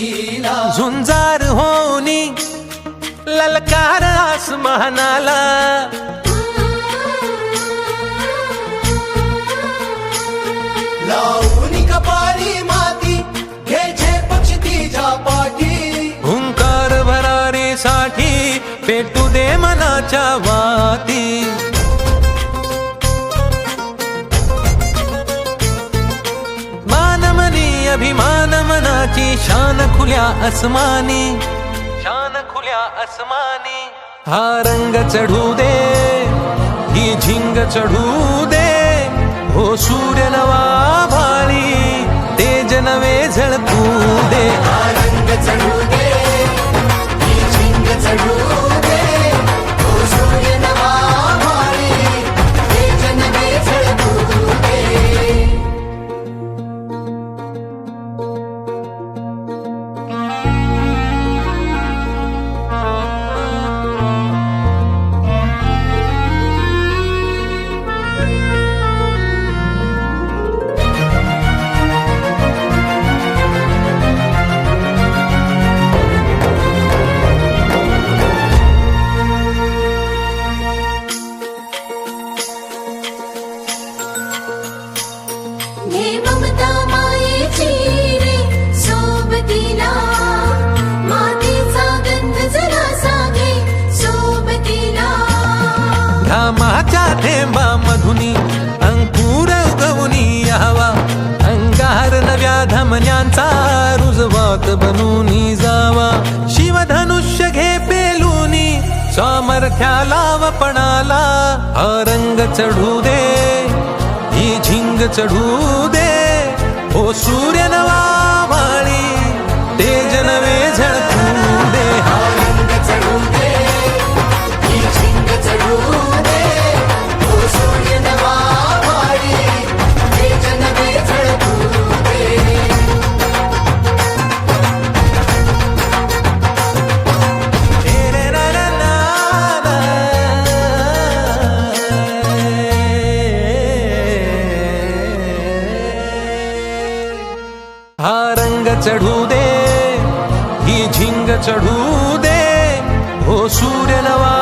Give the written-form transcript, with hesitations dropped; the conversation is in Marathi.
लीला झुंजार होनी ललकार आसमानाला लावून कपाळी माती घ्यायचे पक्ष तिच्या पाठी हुंकार भरारीसाठी पेटू दे मनाच्या वाती मानमनी अभिमान मनाची शान खुल्या आसमानी शान खुल्या आसमानी हा रंग चढू दे ही झिंग चढू दे हो सूर्य नवा भाळी तेज नवे झळकू दे हा रंग चढू दे ही झिंग चढू दे तो सूर्य नवा भाळी तेज नवे झळकू दे हे ममता मायेची रे सोबतीला मातीचा गंध जरासा घे सोबतीला घामाच्या थेंबा मधुनी अंकुर उगवूनी यावा अंगार नव्या धमन्यांचा रुजवात बनूनी जावा शिवधनुष्य घे पेलूनी सामर्थ्याला वपणाला हा रंग चढू दे ही झिंग चढू दे ओ सूर्य नवा भाळी तेज नवे झळकू दे हा रंग चढू दे ही झिंग चढू दे तो सूर्य नवा भाळी तेज नवे झळकू दे हा रंग चढू दे ही झिंग चढू दे हो सूर्य नवा